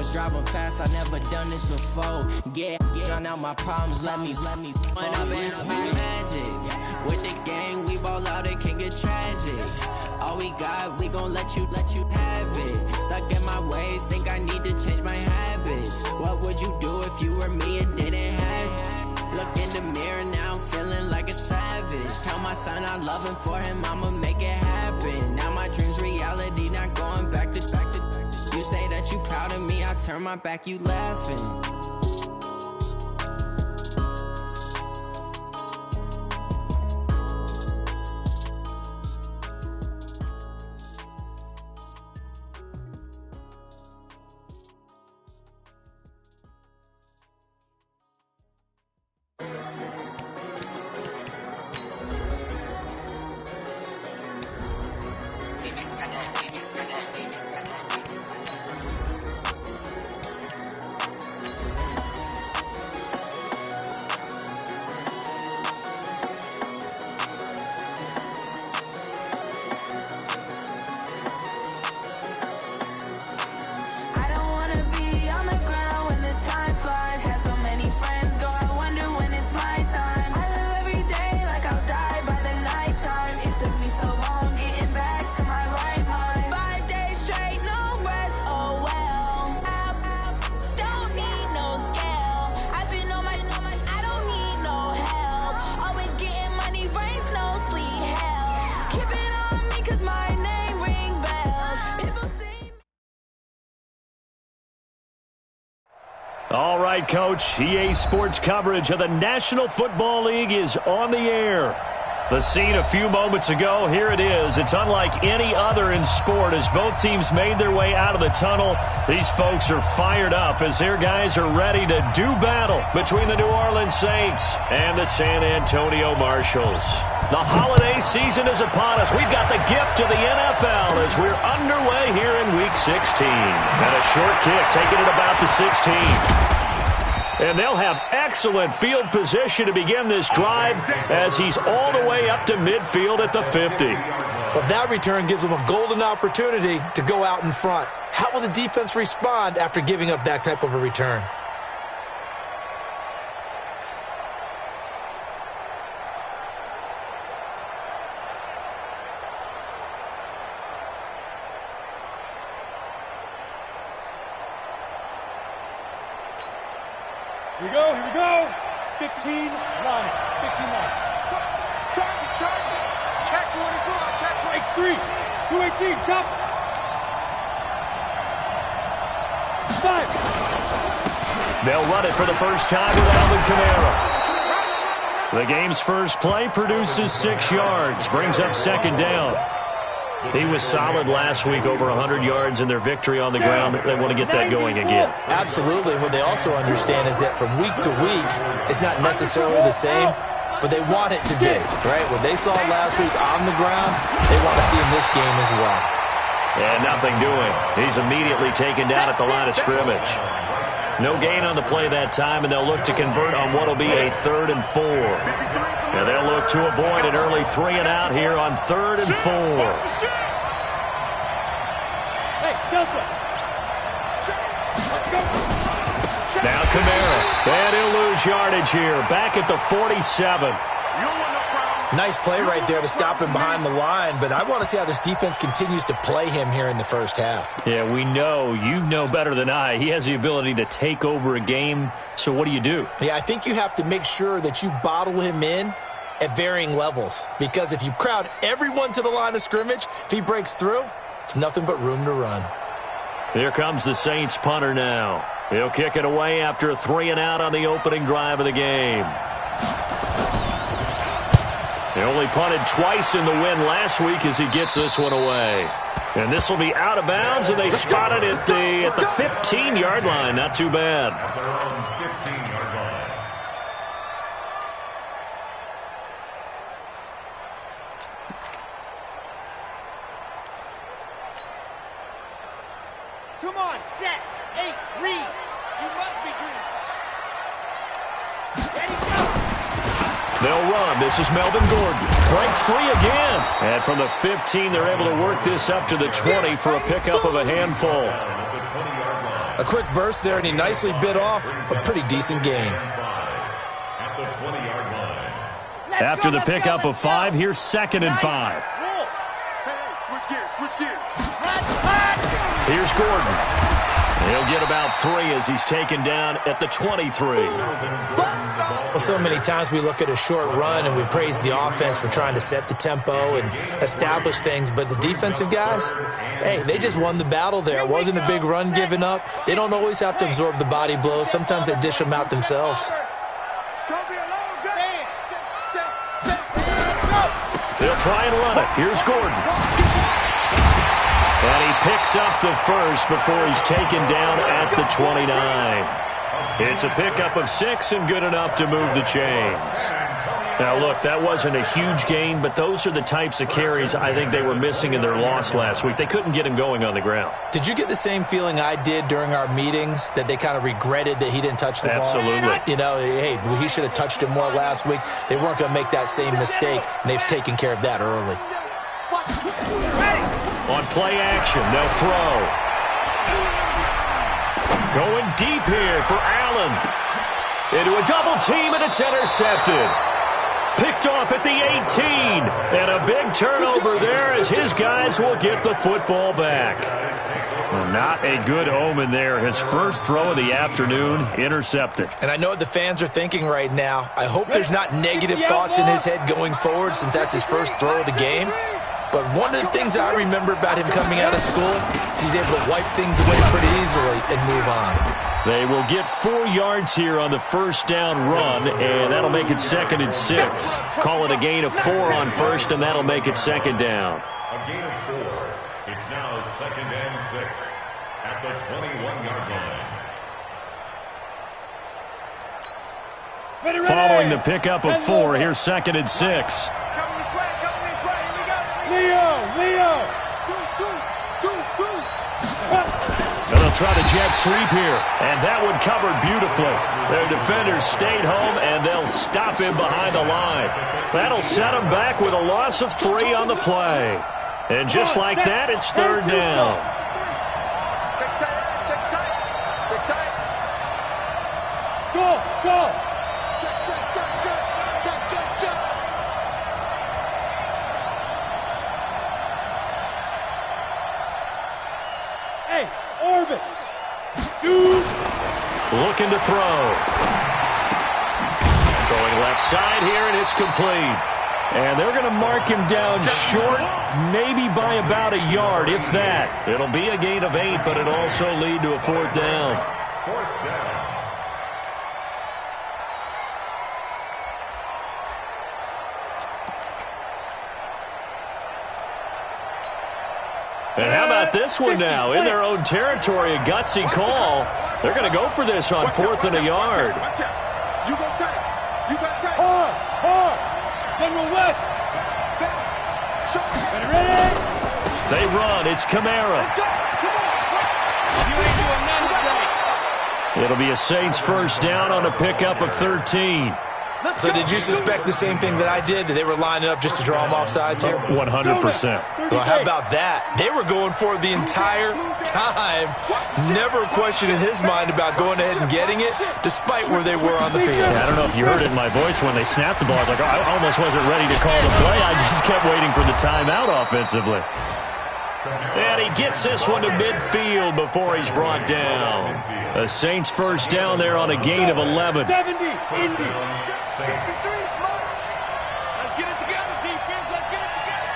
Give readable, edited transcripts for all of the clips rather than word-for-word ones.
cars, driving fast, I never done this before. Drown out my problems, let me When up and magic. With the gang, we ball out, it can get tragic. All we got, we gon' let you have it. Stuck in my ways, think I need to change my habits. What would you do if you were me and didn't have it? Look in the mirror, now I'm feeling like a savage. Tell my son I love him, for him I'ma make it happen. Now my dream's reality, not going back to. You say that you proud of me, I turn my back, you laughing. All right, Coach. EA Sports coverage of the National Football League is on the air. The scene a few moments ago, here it is. It's unlike any other in sport as both teams made their way out of the tunnel. These folks are fired up as their guys are ready to do battle between the New Orleans Saints and the San Antonio Marshalls. The holiday season is upon us. We've got the gift of the NFL as we're underway here in Week 16. And a short kick taking it about the 16. And they'll have excellent field position to begin this drive as he's all the way up to midfield at the 50. Well, that return gives them a golden opportunity to go out in front. How will the defense respond after giving up that type of a return? Here we go. 15 line. 15 line. Target. Check 24. Check 3. 218. Chop. 5. They'll run it for the first time with Alvin Kamara. The game's first play produces 6 yards. Brings up second down. He was solid last week, over 100 yards in their victory on the ground. They want to get that going again. Absolutely. What they also understand is that from week to week, it's not necessarily the same, but they want it to be, right? What they saw last week on the ground, they want to see in this game as well. And nothing doing. He's immediately taken down at the line of scrimmage. No gain on the play that time, and they'll look to convert on what will be a 3rd and 4. And they'll look to avoid an early 3 and out here on 3rd and 4. Now Kamara. And he'll lose yardage here. Back at the 47. Nice play right there to stop him behind the line, but I want to see how this defense continues to play him here in the first half. Yeah, we know. You know better than I. He has the ability to take over a game, so what do you do? Yeah, I think you have to make sure that you bottle him in at varying levels, because if you crowd everyone to the line of scrimmage, if he breaks through, it's nothing but room to run. Here comes the Saints punter now. He'll kick it away after a 3 and out on the opening drive of the game. He only punted twice in the win last week as he gets this one away. And this will be out of bounds, and they spot it at the 15-yard line. Not too bad. Come on, set, 8, read. You must be dreaming. Ready, go. They'll run. This is Melvin Gordon. Breaks free again. And from the 15, they're able to work this up to the 20 for a pickup of a handful. A quick burst there, and he nicely bit off a pretty decent gain. After the pickup of 5, here's 2nd and 5. Switch gears. Here's Gordon. He'll get about 3 as he's taken down at the 23. Well, so many times we look at a short run and we praise the offense for trying to set the tempo and establish things, but the defensive guys, hey, they just won the battle there. It wasn't a big run given up. They don't always have to absorb the body blows. Sometimes they dish them out themselves. They'll try and run it. Here's Gordon. And he picks up the first before he's taken down at the 29. It's a pickup of 6 and good enough to move the chains. Now, look, that wasn't a huge gain, but those are the types of carries I think they were missing in their loss last week. They couldn't get him going on the ground. Did you get the same feeling I did during our meetings, that they kind of regretted that he didn't touch the ball? Absolutely. You know, hey, he should have touched it more last week. They weren't going to make that same mistake, and they've taken care of that early. On play action, they'll throw. Going deep here for Allen. Into a double team, and it's intercepted. Picked off at the 18. And a big turnover there as his guys will get the football back. Well, not a good omen there. His first throw of the afternoon intercepted. And I know what the fans are thinking right now. I hope there's not negative thoughts in his head going forward since that's his first throw of the game. But one of the things I remember about him coming out of school is he's able to wipe things away pretty easily and move on. They will get 4 yards here on the first down run, and that'll make it 2nd and 6. Call it a gain of 4 on first, and that'll make it 2nd down. A gain of 4. It's now 2nd and 6 at the 21-yard line. Following the pickup of 4, here's 2nd and 6. Leo! And they'll try to jet sweep here, and that one covered beautifully. Their defenders stayed home, and they'll stop him behind the line. That'll set him back with a loss of 3 on the play. And just like that, it's 3rd down. Go! Hey, orbit! Shoot! Looking to throw. Throwing left side here, and it's complete. And they're going to mark him down short, maybe by about a yard, if that. It'll be a gain of 8, but it'll also lead to a 4th down. 4th down. And how about this one now? In their own territory, a gutsy call. They're going to go for this on 4th and a yard. You go tight. Hard. General West. Ready? They run. It's Kamara. You ain't doing nothing today. It'll be a Saints first down on a pickup of 13. So did you suspect the same thing that I did, that they were lining up just to draw him off sides here? 100%. Well, how about that? They were going for it the entire time. Never a question in his mind about going ahead and getting it, despite where they were on the field. Yeah, I don't know if you heard it in my voice when they snapped the ball. I was like, oh, I almost wasn't ready to call the play. I just kept waiting for the timeout offensively. And he gets this one to midfield before he's brought down. The Saints first down there on a gain of 11. 70, Indy. Let's get it together, defense. Let's get it together.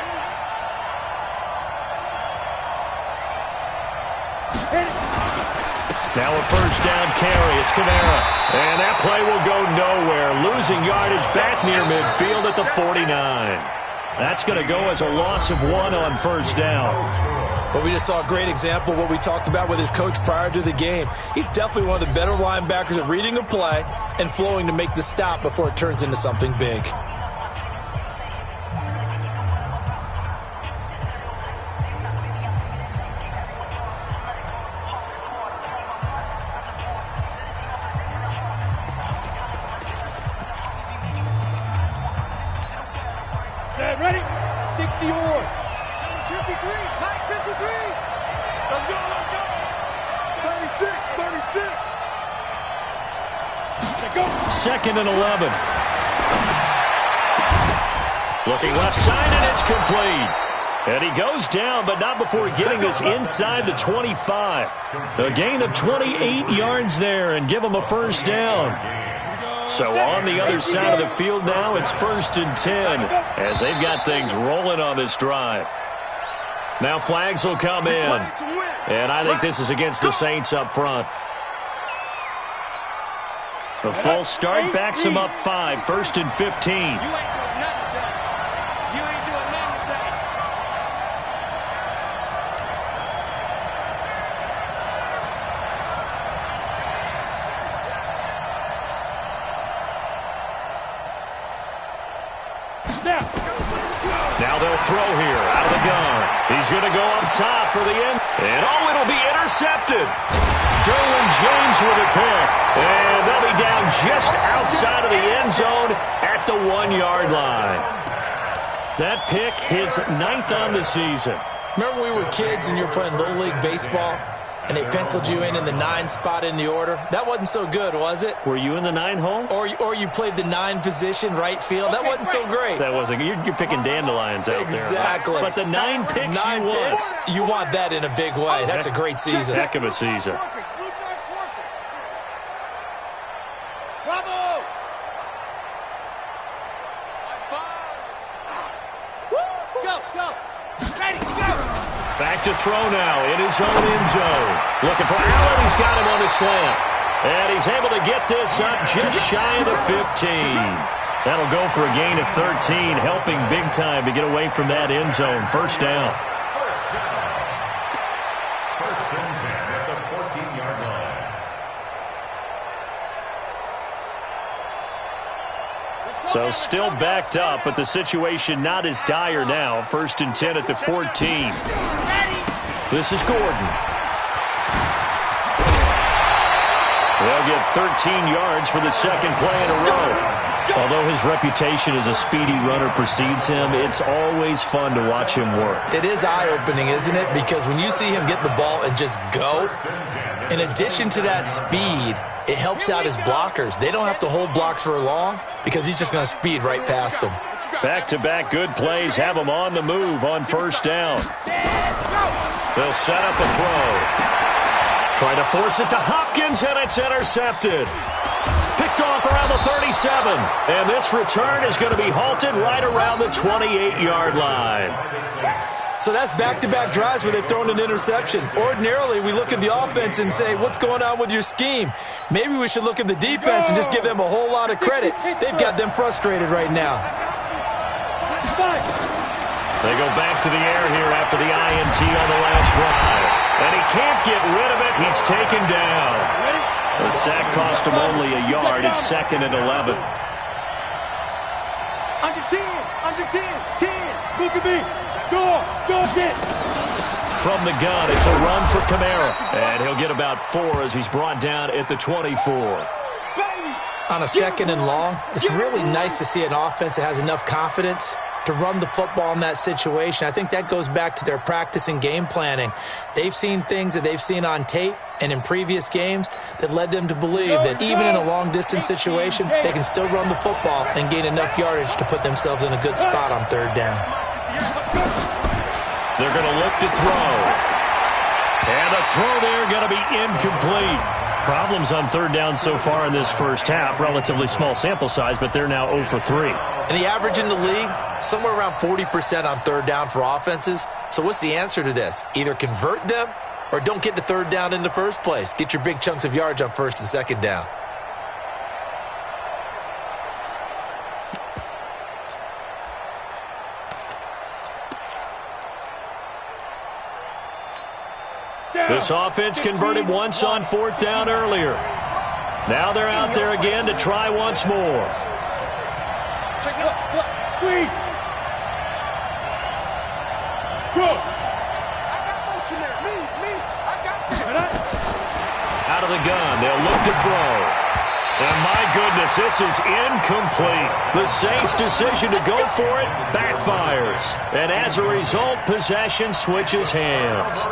Now a first down carry. It's Kamara. And that play will go nowhere. Losing yardage back near midfield at the 49. That's going to go as a loss of 1 on first down. Well, we just saw a great example of what we talked about with his coach prior to the game. He's definitely one of the better linebackers at reading a play and flowing to make the stop before it turns into something big. Set, ready? 60 or 53, Mike, 53. Let's go. 36. 2nd and 11. Looking left side, and it's complete. And he goes down, but not before getting this inside the 25. A gain of 28 yards there and give him a first down. So on the other side of the field now, it's 1st and 10 as they've got things rolling on this drive. Now flags will come in. And I think this is against the Saints up front. The false start backs him up 5, 1st and 15. Now they'll throw here out of the gun. He's going to go up top for the end. And oh, it'll be intercepted. Derwin James with a pick. And they'll be down just outside of the end zone at the 1-yard line. That pick, his 9th on the season. Remember we were kids and you were playing Little League Baseball? And they penciled you in the 9 spot in the order. That wasn't so good, was it? Were you in the 9 hole? Or you played the 9 position, right field. That wasn't so great. That wasn't. You're picking dandelions out exactly. there. But the 9 picks, 9 you picks, you want that in a big way. That's a great season. Heck of a season. Bravo! Go! Ready, go! Back to throw now in his own end zone. Looking for Allen. He's got him on the slant. And he's able to get this up just shy of the 15. That'll go for a gain of 13, helping big time to get away from that end zone. First down. First and 10 at the 14-yard line. So still backed up, but the situation not as dire now. 1st and 10 at the 14. This is Gordon. They'll get 13 yards for the 2nd play in a row. Although his reputation as a speedy runner precedes him, it's always fun to watch him work. It is eye-opening, isn't it? Because when you see him get the ball and just go, in addition to that speed, it helps out his blockers. They don't have to hold blocks for long because he's just going to speed right past them. Back-to-back good plays have him on the move on 1st down. They'll set up a throw. Try to force it to Hopkins, and it's intercepted. Picked off around the 37. And this return is going to be halted right around the 28-yard line. So that's back-to-back drives where they've thrown an interception. Ordinarily, we look at the offense and say, what's going on with your scheme? Maybe we should look at the defense and just give them a whole lot of credit. They've got them frustrated right now. They go back to the air here after the INT on the last drive. And he can't get rid of it. He's taken down. The sack cost him only a yard. It's 2nd and 11. Under 10, 10. Look at me. Go, get. From the gun, it's a run for Kamara. And he'll get about 4 as he's brought down at the 24. On a 2nd and long, it's really nice to see an offense that has enough confidence to run the football in that situation. I think that goes back to their practice and game planning. They've seen things that they've seen on tape and in previous games that led them to believe that even in a long-distance situation, they can still run the football and gain enough yardage to put themselves in a good spot on 3rd down. They're going to look to throw. And the throw there going to be incomplete. Problems on 3rd down so far in this first half. Relatively small sample size, but they're now 0 for 3. And the average in the league, somewhere around 40% on 3rd down for offenses. So what's the answer to this? Either convert them or don't get to 3rd down in the first place. Get your big chunks of yards on 1st and 2nd down. This offense converted once on 4th down earlier. Now they're out there again to try once more. Check it up. Squeeze. Go. I got motion there. Me. I got that. Out of the gun, they'll look to throw. And my goodness, this is incomplete. The Saints' decision to go for it backfires. And as a result, possession switches hands.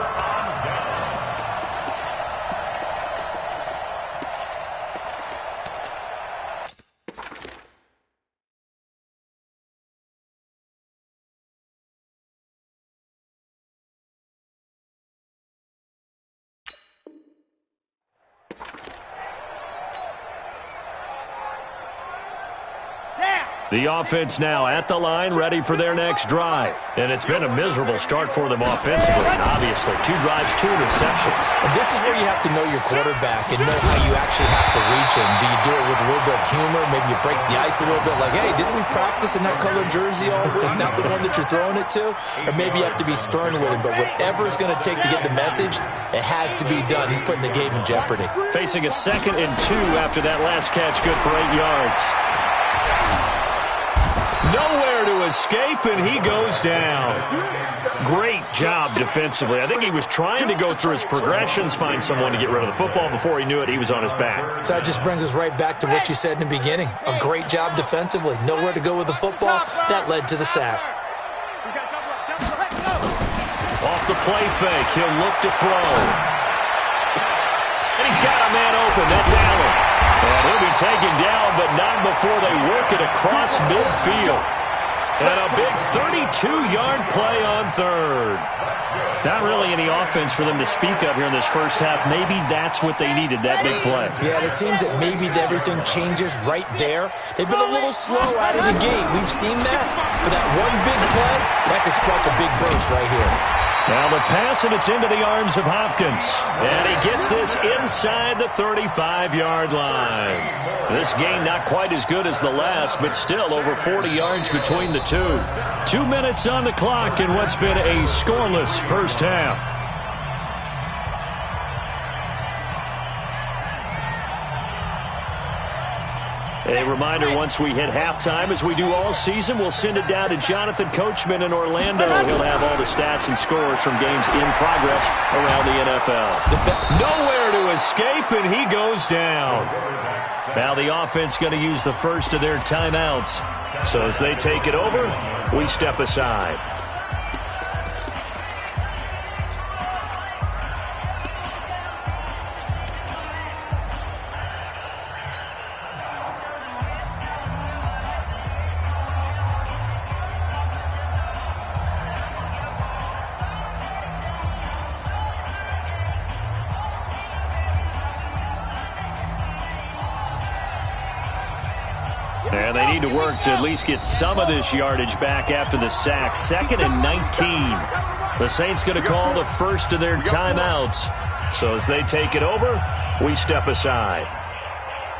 The offense now at the line, ready for their next drive. And it's been a miserable start for them offensively, obviously. 2 drives, 2 interceptions. And this is where you have to know your quarterback and know how you actually have to reach him. Do you do it with a little bit of humor? Maybe you break the ice a little bit, like, hey, didn't we practice in that colored jersey all week, not the one that you're throwing it to? Or maybe you have to be stern with him. But whatever it's going to take to get the message, it has to be done. He's putting the game in jeopardy. Facing a 2nd and 2 after that last catch, good for 8 yards. Nowhere to escape, and he goes down. Great job defensively. I think he was trying to go through his progressions, find someone to get rid of the football. Before he knew it, he was on his back. So that just brings us right back to what you said in the beginning. A great job defensively. Nowhere to go with the football. That led to the sack. Off the play fake, he'll look to throw. And he's got a man open. That's Allen. And he'll be taken down, but not before they work it across midfield. And a big 32-yard play on 3rd. Not really any offense for them to speak of here in this first half. Maybe that's what they needed, that big play. Yeah, and it seems that maybe everything changes right there. They've been a little slow out of the gate. We've seen that. But that one big play, that could spark a big burst right here. Now the pass, and it's into the arms of Hopkins. And he gets this inside the 35-yard line. This game not quite as good as the last, but still over 40 yards between the two. 2 minutes on the clock in what's been a scoreless first half. A reminder, once we hit halftime, as we do all season, we'll send it down to Jonathan Coachman in Orlando. He'll have all the stats and scores from games in progress around the NFL. Nowhere to escape, and he goes down. Now the offense going to use the first of their timeouts. So as they take it over, we step aside. And they need to work to at least get some of this yardage back after the sack. 2nd and 19. The Saints going to call the first of their timeouts. So as they take it over, we step aside.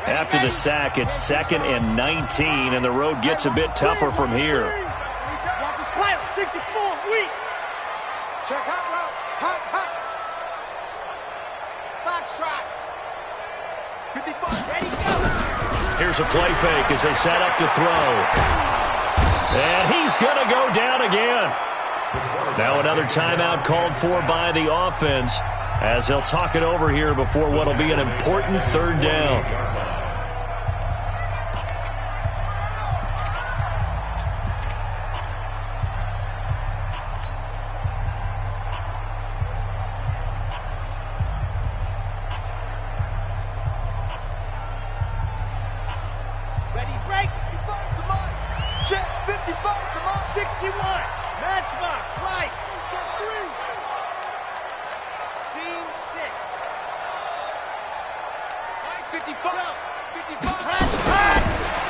After the sack, it's 2nd and 19, and the road gets a bit tougher from here. 64, weak. Check hot route. Hot. Box shot. 55, ready, go. Here's a play fake as they set up to throw. And he's going to go down again. Now another timeout called for by the offense as they'll talk it over here before what will be an important 3rd down.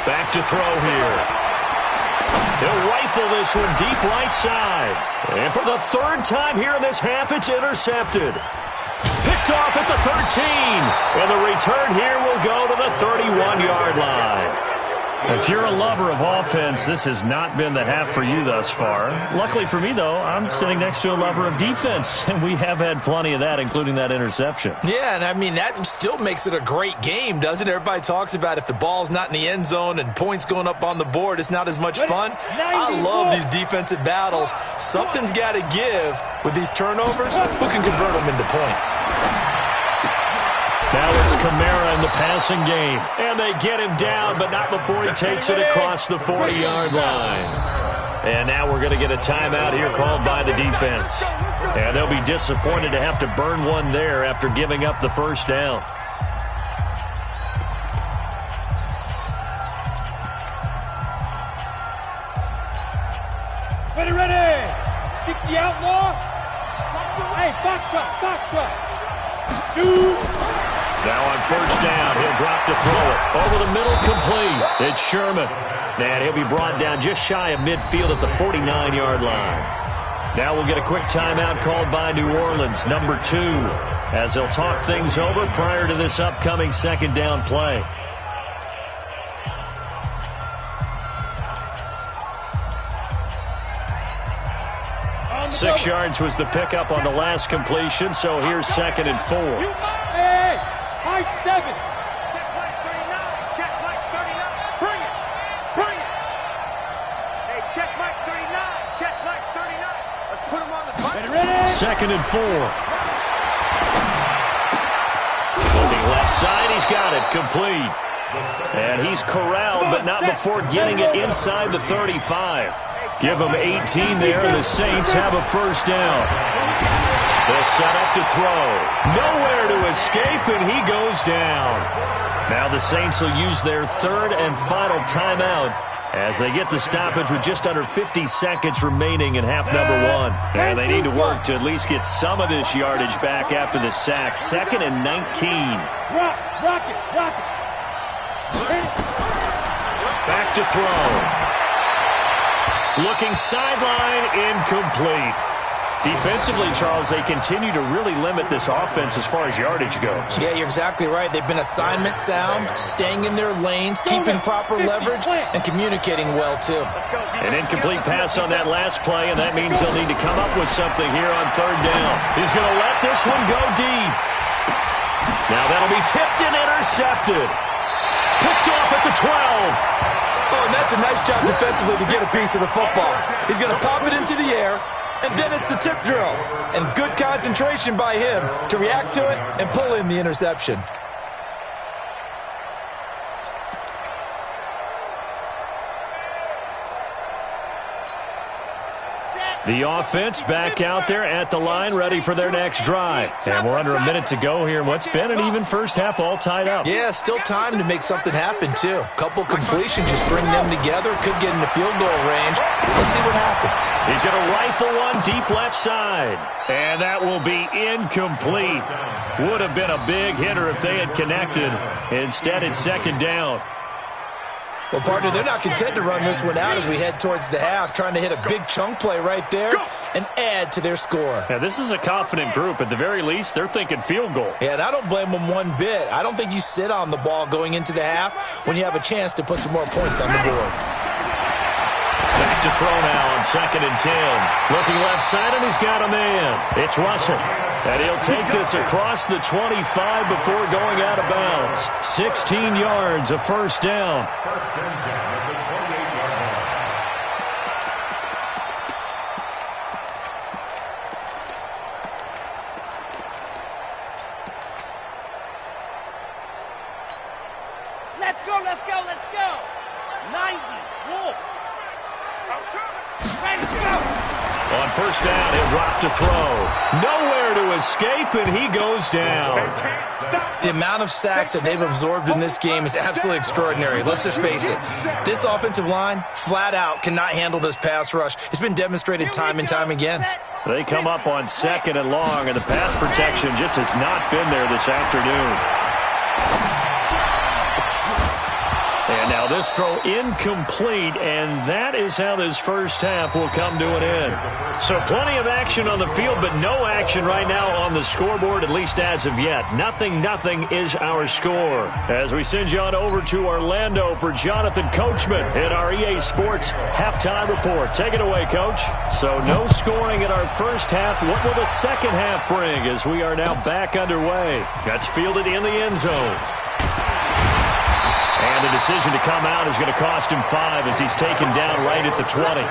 Back to throw here. He'll rifle this one deep right side. And for the 3rd time here in this half, it's intercepted. Picked off at the 13. And the return here will go to the 31-yard line. If you're a lover of offense, this has not been the half for you thus far. Luckily for me, though, I'm sitting next to a lover of defense, and we have had plenty of that, including that interception. Yeah, and I mean, that still makes it a great game, doesn't it? Everybody talks about if the ball's not in the end zone and points going up on the board, it's not as much fun. I love these defensive battles. Something's got to give with these turnovers. Who can convert them into points? Now it's Kamara in the passing game. And they get him down, but not before he takes it across the 40-yard line. And now we're going to get a timeout here called by the defense. And they'll be disappointed to have to burn one there after giving up the first down. Ready. 60 outlaw. Hey, box truck. 2. Now on first down, he'll drop to throw it. Over the middle, complete. It's Sherman. And he'll be brought down just shy of midfield at the 49-yard line. Now we'll get a quick timeout called by New Orleans, number 2, as they'll talk things over prior to this upcoming second down play. 6 yards was the pickup on the last completion, so here's 2nd and 4. Hey, high 7. Check flag 39. Check flag 39. Bring it. Bring it. Hey, check flag 39. Check flag 39. Let's put him on the button. Ready? 2nd and 4. Looking left side, he's got it, complete. And he's corralled, but not before getting it inside the 35. Give them 18 there, and the Saints have a first down. They'll set up to throw. Nowhere to escape, and he goes down. Now the Saints will use their third and final timeout as they get the stoppage with just under 50 seconds remaining in half number 1. And they need to work to at least get some of this yardage back after the sack. 2nd and 19. Rock it. Back to throw. Looking sideline, incomplete. Defensively, Charles, they continue to really limit this offense as far as yardage goes. Yeah, you're exactly right. They've been assignment sound, staying in their lanes, keeping proper leverage, and communicating well, too. An incomplete pass on that last play, and that means they'll need to come up with something here on third down. He's going to let this one go deep. Now that'll be tipped and intercepted. Picked off at the 12. Oh, and that's a nice job defensively to get a piece of the football. He's going to pop it into the air, and then it's the tip drill. And good concentration by him to react to it and pull in the interception. The offense back out there at the line, ready for their next drive. And we're under a minute to go here in what's been an even first half, all tied up. Yeah, still time to make something happen, too. Couple completions, just string them together. Could get into field goal range. Let's see what happens. He's going to rifle one deep left side. And that will be incomplete. Would have been a big hitter if they had connected. Instead, it's second down. Well, partner, they're not content to run this one out as we head towards the half, trying to hit a big chunk play right there and add to their score. Yeah, this is a confident group. At the very least, they're thinking field goal. Yeah, and I don't blame them one bit. I don't think you sit on the ball going into the half when you have a chance to put some more points on the board. Back to throw now on 2nd and 10. Looking left side, and he's got a man. It's Russell. And he'll take this across the 25 before going out of bounds. 16 yards, a first down. First and 10 at the 28-yard line. Let's go. 90, Wolf. Let's go. On first down, he'll drop to throw. Nowhere to escape, and he goes down. The amount of sacks that they've absorbed in this game is absolutely extraordinary. Let's just face it. This offensive line, flat out, cannot handle this pass rush. It's been demonstrated time and time again. They come up on 2nd and long, and the pass protection just has not been there this afternoon. And now this throw incomplete, and that is how this first half will come to an end. So plenty of action on the field, but no action right now on the scoreboard, at least as of yet. 0-0 is our score. As we send you on over to Orlando for Jonathan Coachman in our EA Sports Halftime Report. Take it away, Coach. So no scoring in our first half. What will the second half bring as we are now back underway? That's fielded in the end zone. And the decision to come out is going to cost him 5 as he's taken down right at the 20.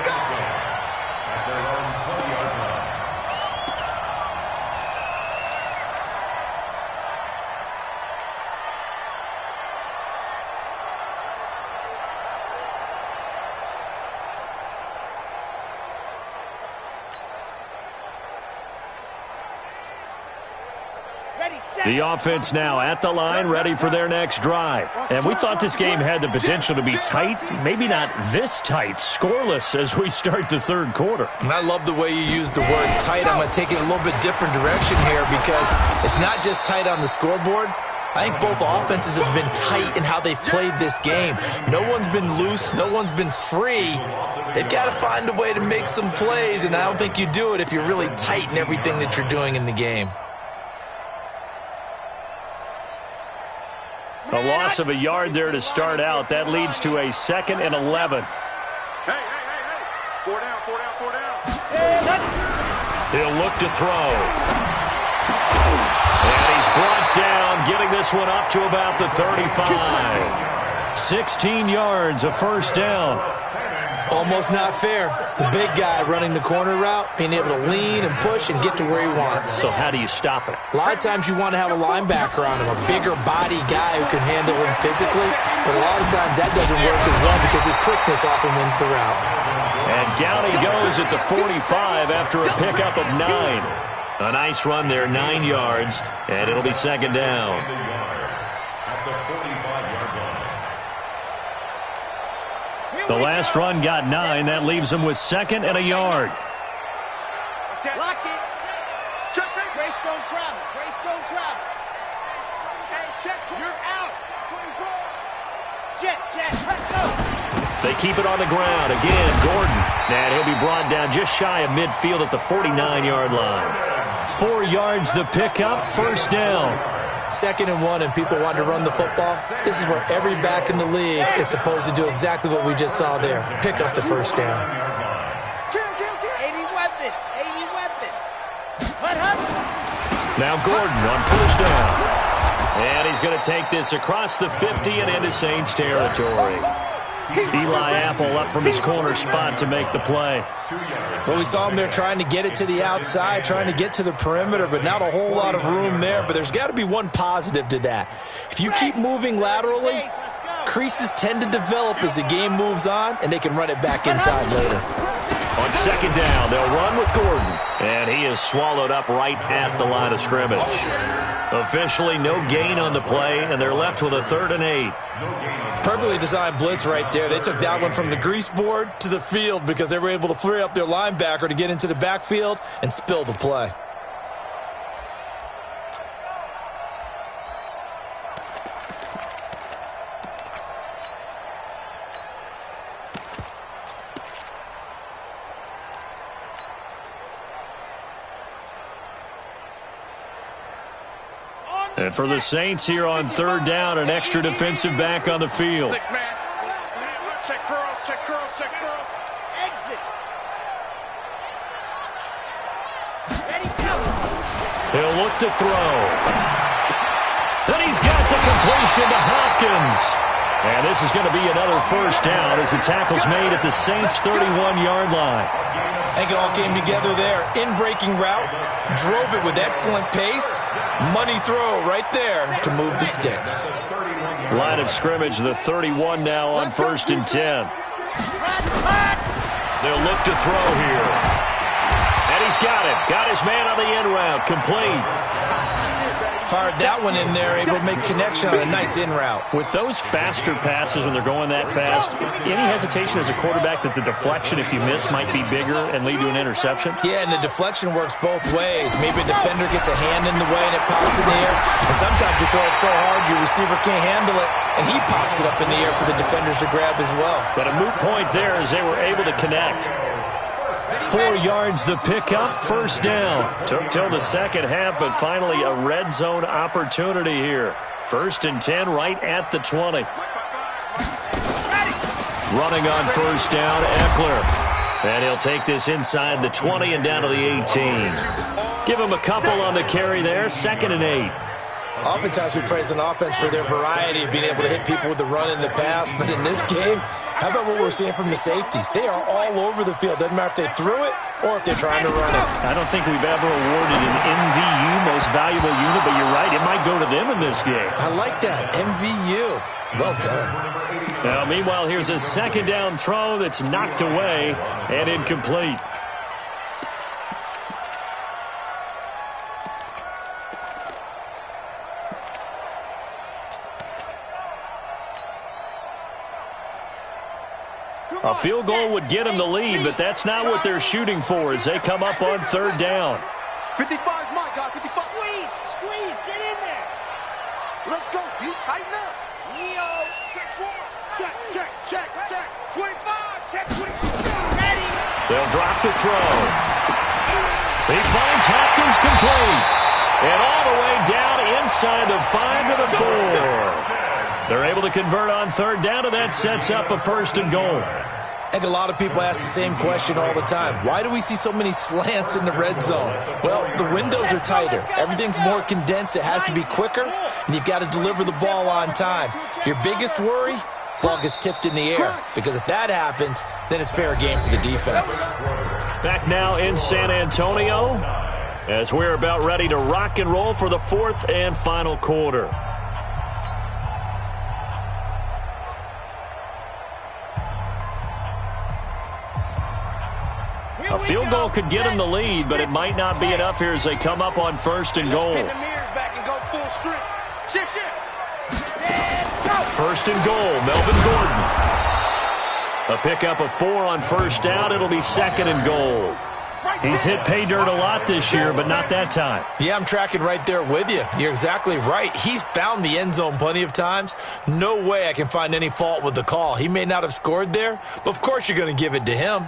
The offense now at the line, ready for their next drive. And we thought this game had the potential to be tight, maybe not this tight, scoreless as we start the third quarter. And I love the way you use the word tight. I'm going to take it a little bit different direction here because it's not just tight on the scoreboard. I think both offenses have been tight in how they've played this game. No one's been loose. No one's been free. They've got to find a way to make some plays, and I don't think you do it if you're really tight in everything that you're doing in the game. A loss of a yard there to start out. That leads to a 2nd and 11. Hey. 4 down. He'll look to throw. And he's brought down, getting this one up to about the 35. 16 yards, a first down. Almost not fair. The big guy running the corner route, being able to lean and push and get to where he wants. So how do you stop it? A lot of times you want to have a linebacker on him, a bigger body guy who can handle him physically, but a lot of times that doesn't work as well because his quickness often wins the route. And down he goes at the 45 after a pickup of 9. A nice run there, 9 yards, and it'll be 2nd down. The last run got 9. That leaves him with 2nd and a yard. Lock it. Grace don't travel. Hey, check. You're out. Jet. Let's go. They keep it on the ground. Again, Gordon. And he'll be brought down just shy of midfield at the 49-yard line. 4 yards the pickup, first down. 2nd and 1 and people want to run the football. This is where every back in the league is supposed to do exactly what we just saw there. Pick up the first down. 80 weapon. Now Gordon on first down. And he's going to take this across the 50 and into Saints territory. Eli Apple up from his corner spot to make the play. Well, we saw him there trying to get it to the outside, trying to get to the perimeter, but not a whole lot of room there. But there's got to be one positive to that. If you keep moving laterally, creases tend to develop as the game moves on, and they can run it back inside later. On 2nd down, they'll run with Gordon. And he is swallowed up right at the line of scrimmage. Officially no gain on the play, and they're left with a 3rd and 8. Perfectly designed blitz right there. They took that one from the grease board to the field because they were able to free up their linebacker to get into the backfield and spill the play. And for the Saints here on 3rd down, an extra defensive back on the field. 6-man. Check curls. Exit. Ready, go. He'll look to throw. Then he's got the completion to Hopkins. And this is going to be another first down as the tackle's made at the Saints' 31-yard line. I think it all came together there. In-breaking route, drove it with excellent pace. Money throw right there to move the sticks. Line of scrimmage, the 31 now on 1st and 10. They'll look to throw here. And he's got it. Got his man on the in route. Complete. Fired that one in there, able to make connection on a nice in route. With those faster passes when they're going that fast, any hesitation as a quarterback that the deflection, if you miss, might be bigger and lead to an interception? Yeah, and the deflection works both ways. Maybe a defender gets a hand in the way and it pops in the air. And sometimes you throw it so hard your receiver can't handle it, and he pops it up in the air for the defenders to grab as well. But a moot point there as they were able to connect. 4 yards the pickup, first down. Took till the second half, but finally a red zone opportunity here. 1st and 10 right at the 20. Running on first down, Eckler. And he'll take this inside the 20 and down to the 18. Give him a couple on the carry there, 2nd and 8. Oftentimes we praise an offense for their variety of being able to hit people with the run in the pass, but in this game, how about what we're seeing from the safeties? They are all over the field. Doesn't matter if they threw it or if they're trying to run it. I don't think we've ever awarded an MVU, most valuable unit, but you're right, it might go to them in this game. I like that, MVU. Well done. Now, meanwhile, here's a 2nd down throw that's knocked away and incomplete. A field goal would get them the lead, but that's not what they're shooting for as they come up on 3rd down. 55's my guy, 55. Squeeze, get in there. Let's go, D. Tighten up. Neo. Check 4. Check. 25. Check 25. Ready. They'll drop to throw. He finds Hopkins complete. And all the way down inside the 5 to the 4. They're able to convert on third down, and that sets up a 1st and goal. I think a lot of people ask the same question all the time. Why do we see so many slants in the red zone? Well, the windows are tighter. Everything's more condensed. It has to be quicker, and you've got to deliver the ball on time. Your biggest worry? Ball gets tipped in the air, because if that happens, then it's fair game for the defense. Back now in San Antonio as we're about ready to rock and roll for the 4th and final quarter. A field goal could get them the lead, but it might not be enough here as they come up on 1st and goal. Pin the mirrors back and go full strength. Shift. 1st and goal, Melvin Gordon. A pickup of 4 on 1st down. It'll be 2nd and goal. He's hit pay dirt a lot this year, but not that time. Yeah, I'm tracking right there with you. You're exactly right. He's found the end zone plenty of times. No way I can find any fault with the call. He may not have scored there, but of course you're going to give it to him.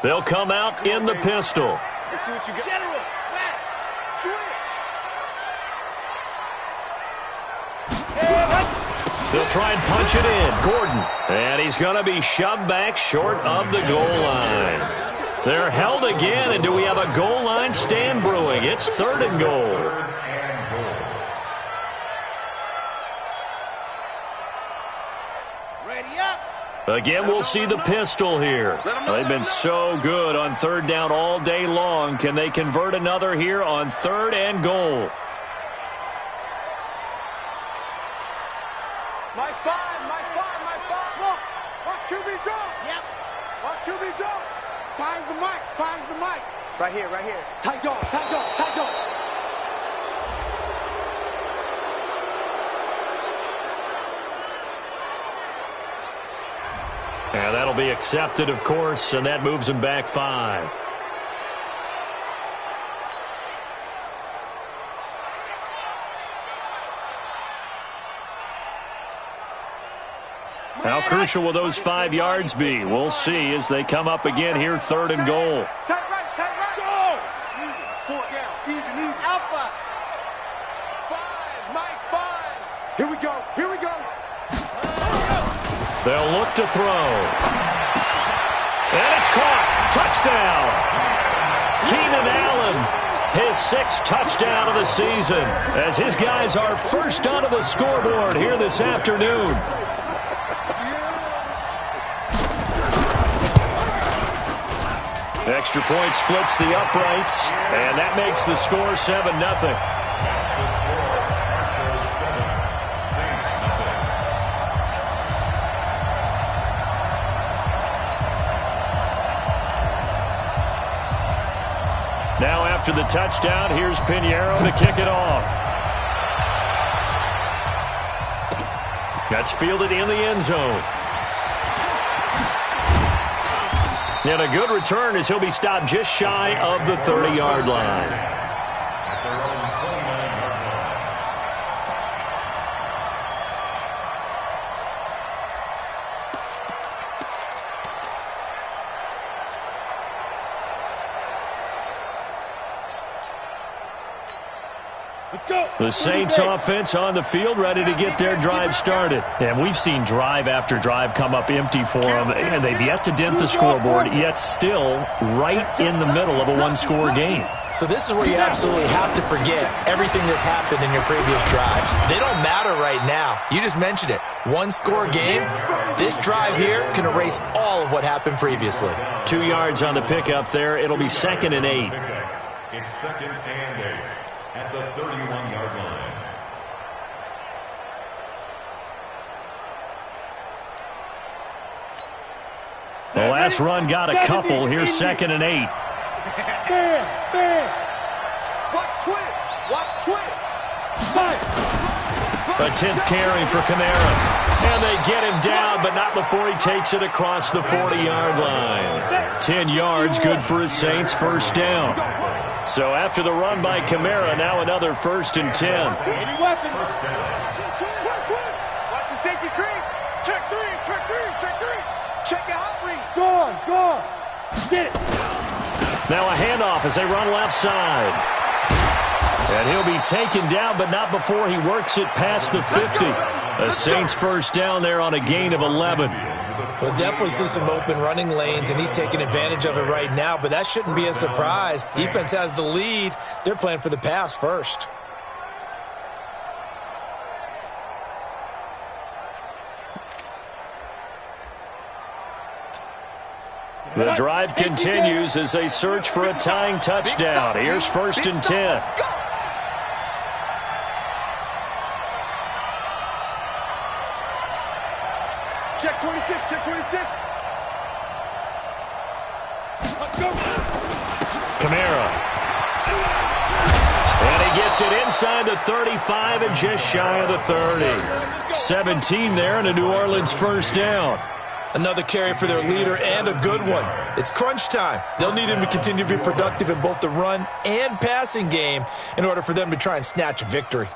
They'll come out in the pistol. Let's see what you got. General. Fast. Switch. They'll try and punch it in. Gordon. And he's going to be shoved back short of the goal line. They're held again, and do we have a goal line stand brewing? It's 3rd and goal. Ready up. Again, we'll see the pistol here. They've been so good on 3rd down all day long. Can they convert another here on 3rd and goal? Mike 5. Smoke. Watch QB draw. Yep. Watch QB draw. Finds the mic. Right here. Tight dog. And that'll be accepted, of course, and that moves him back 5. How crucial will those 5 yards be? We'll see as they come up again here, 3rd and goal. Tight right. Go. 4 down. Even. Alpha. 5. Mike 5. Here we go. They'll look to throw. And it's caught. Touchdown. Keenan Allen, his 6th touchdown of the season, as his guys are first onto the scoreboard here this afternoon. Extra point splits the uprights, and that makes the score 7-0. Now after the touchdown, here's Pinheiro to kick it off. That's fielded in the end zone. And a good return as he'll be stopped just shy of the 30-yard line. The Saints offense on the field ready to get their drive started. And we've seen drive after drive come up empty for them, and they've yet to dent the scoreboard, yet still right in the middle of a one-score game. So this is where you absolutely have to forget everything that's happened in your previous drives. They don't matter right now. You just mentioned it. One-score game. This drive here can erase all of what happened previously. 2 yards on the pickup there. It'll be 2nd and 8. It's 2nd and 8 at the 31-yard line. The last run got a couple. Here's 2nd and 8. Watch twins. Watch twins. A 10th carry for Kamara. And they get him down, but not before he takes it across the 40-yard line. 10 yards, good for his Saints, first down. So after the run by Kamara, now another 1st and 10. Any weapon. Watch the safety creep. Check three, check three, check three. Check the hot read. Go. Get it. Now a handoff as they run left side. And he'll be taken down, but not before he works it past the 50. A Saints first down there on a gain of 11. We'll definitely see some open running lanes, and he's taking advantage of it right now, but that shouldn't be a surprise. Defense has the lead. They're playing for the pass first. The drive continues as they search for a tying touchdown. Here's 1st and 10. Check 26, check 26. Let's go. Kamara. And he gets it inside the 35 and just shy of the 30. 17 there and a New Orleans first down. Another carry for their leader and a good one. It's crunch time. They'll need him to continue to be productive in both the run and passing game in order for them to try and snatch a victory.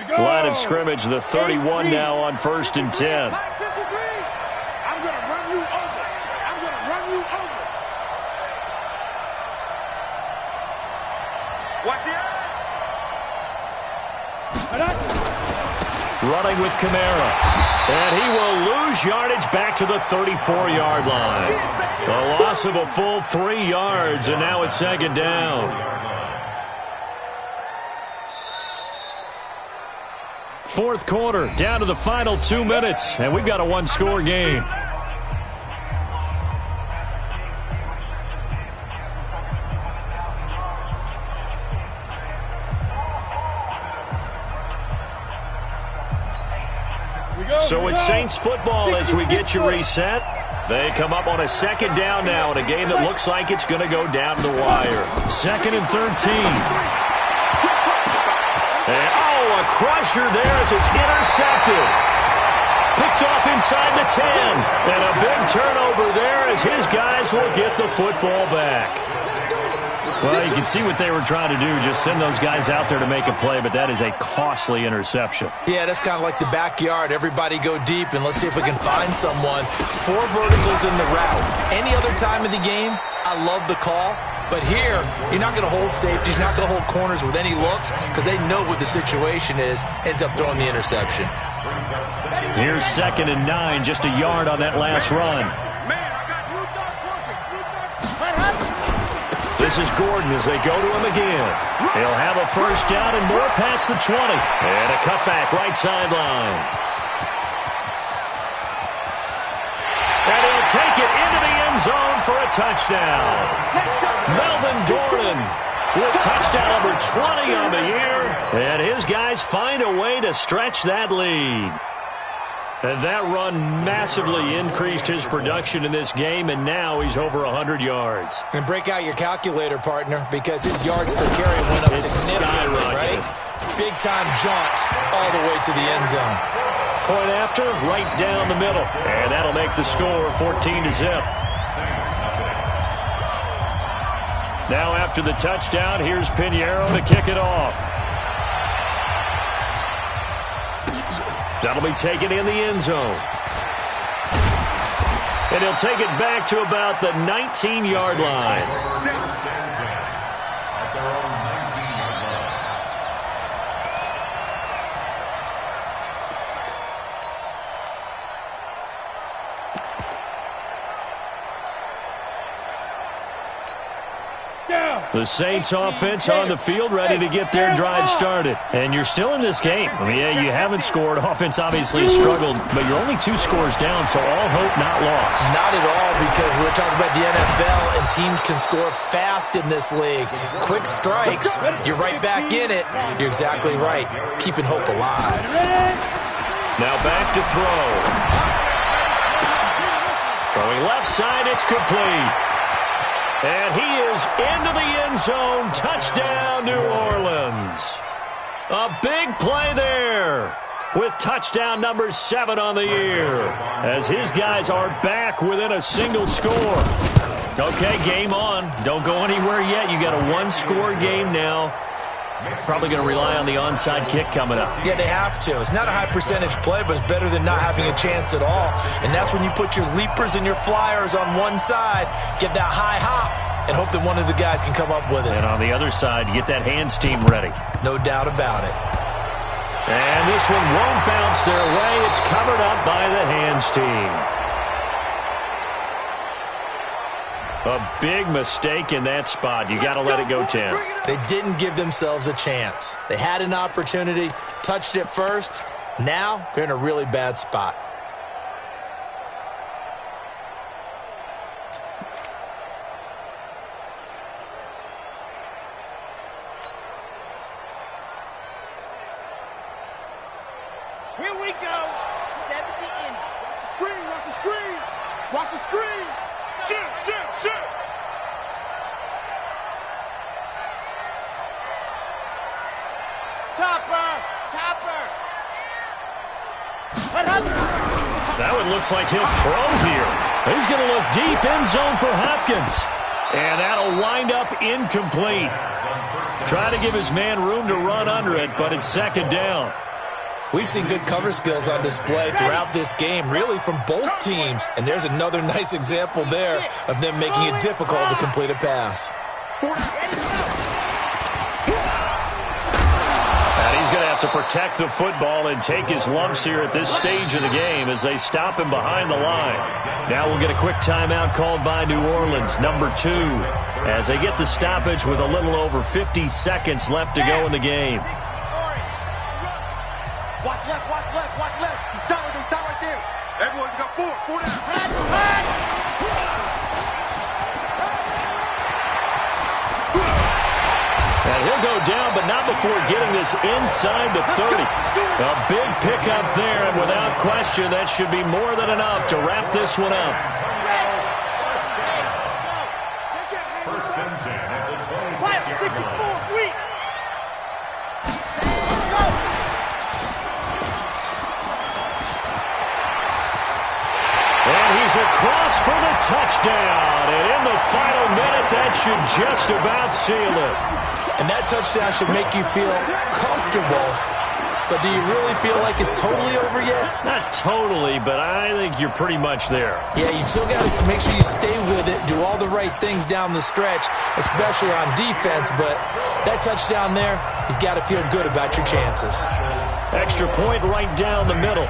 Line of scrimmage, the 31 now on 1st and 10. I'm going to run you over. I'm going to run you over. Watch the eye. Running with Kamara. And he will lose yardage back to the 34-yard line. A loss of a full 3 yards, and now it's 2nd down. 4th quarter, down to the final 2 minutes, and we've got a 1-score game. So it's Saints football as we get you reset. They come up on a 2nd down now in a game that looks like it's going to go down the wire. 2nd and 13. And, a crusher there as it's intercepted. Picked off inside the 10. And a big turnover there as his guys will get the football back. Well, you can see what they were trying to do, just send those guys out there to make a play, but that is a costly interception. Yeah, that's kind of like the backyard. Everybody go deep, and let's see if we can find someone. 4 verticals in the route. Any other time of the game, I love the call. But here, you're not going to hold safeties, you're not going to hold corners with any looks because they know what the situation is, ends up throwing the interception. Here's 2nd and 9, just a yard on that last run. This is Gordon as they go to him again. He'll have a first down and more past the 20. And a cutback right sideline. And he'll take it into the end zone for a touchdown. Melvin Gordon with touchdown number 20 on the year. And his guys find a way to stretch that lead. And that run massively increased his production in this game, and now he's over 100 yards. And break out your calculator, partner, because his yards per carry went up significantly, right? Big-time jaunt all the way to the end zone. Point after, right down the middle. And that'll make the score 14-0. Now after the touchdown, here's Pinheiro to kick it off. That'll be taken in the end zone. And he'll take it back to about the 19-yard line. The Saints offense on the field ready to get their drive started. And you're still in this game. I mean, yeah, you haven't scored. Offense obviously struggled, but you're only 2 scores down, so all hope not lost. Not at all, because we're talking about the NFL, and teams can score fast in this league. Quick strikes, you're right back in it. You're exactly right. Keeping hope alive. Now back to throw. Throwing left side, it's complete. And he is into the end zone. Touchdown, New Orleans. A big play there with touchdown number 7 on the year as his guys are back within a single score. Okay, game on. Don't go anywhere yet. You got a one-score game now. Probably going to rely on the onside kick coming up. Yeah, they have to. It's not a high-percentage play, but it's better than not having a chance at all. And that's when you put your leapers and your flyers on one side, get that high hop, and hope that one of the guys can come up with it. And on the other side, get that hands team ready. No doubt about it. And this one won't bounce their way. It's covered up by the hands team. A big mistake in that spot. You got to let it go 10. They didn't give themselves a chance. They had an opportunity, touched it first. Now they're in a really bad spot. Here we go. 70 in. Watch the screen. Watch the screen. Watch the screen. Shoot, shoot, shoot. Topper. Topper. That one looks like he'll throw here. He's going to look deep, end zone for Hopkins. And that'll wind up incomplete. Trying to give his man room to run under it, but it's second down. We've seen good cover skills on display throughout this game, really from both teams. And there's another nice example there of them making it difficult to complete a pass. And he's going to have to protect the football and take his lumps here at this stage of the game as they stop him behind the line. Now we'll get a quick timeout called by New Orleans, number 2, as they get the stoppage with a little over 50 seconds left to go in the game. Watch left, watch left, watch left. He's stop right there. Everyone, you got 4 down. And he'll go down, but not before getting this inside the 30. A big pickup there, and without question, that should be more than enough to wrap this one up. First and 10 at the 26-yard line. And he's across for the touchdown. And in the final minute, that should just about seal it. And that touchdown should make you feel comfortable. But do you really feel like it's totally over yet? Not totally, but I think you're pretty much there. Yeah, you still got to make sure you stay with it, do all the right things down the stretch, especially on defense. But that touchdown there, you've got to feel good about your chances. Extra point right down the middle.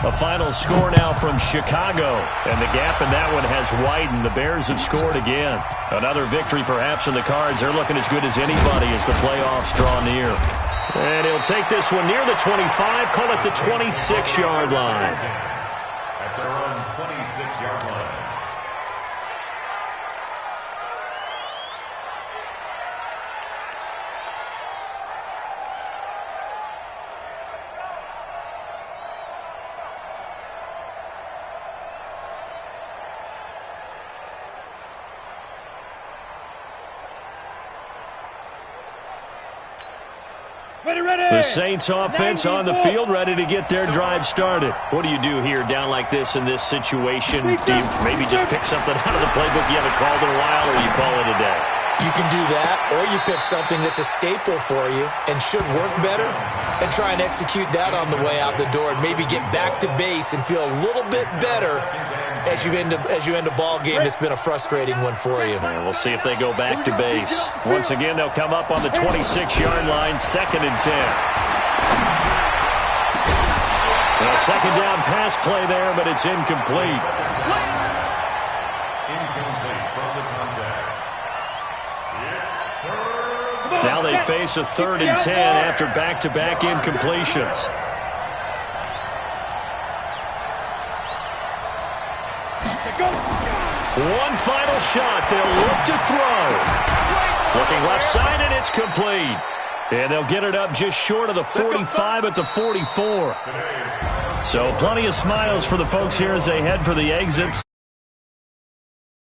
A final score now from Chicago, and the gap in that one has widened. The Bears have scored again. Another victory perhaps in the cards. They're looking as good as anybody as the playoffs draw near. And he'll take this one near the 25, call it the 26-yard line. At their own 26-yard line. The Saints offense on the field, ready to get their drive started. What do you do here down like this in this situation? Do you maybe just pick something out of the playbook you haven't called in a while, or you call it a day? You can do that, or you pick something that's a staple for you and should work better and try and execute that on the way out the door and maybe get back to base and feel a little bit better as you end a ball game that's been a frustrating one for you. And we'll see if they go back to base. Once again, they'll come up on the 26-yard line, 2nd and 10. And a second down pass play there, but it's incomplete. Incomplete from the contact. Now they face a 3rd and 10 after back-to-back incompletions. One final shot. They'll look to throw. Looking left side, and it's complete. And they'll get it up just short of the 45 at the 44. So plenty of smiles for the folks here as they head for the exits.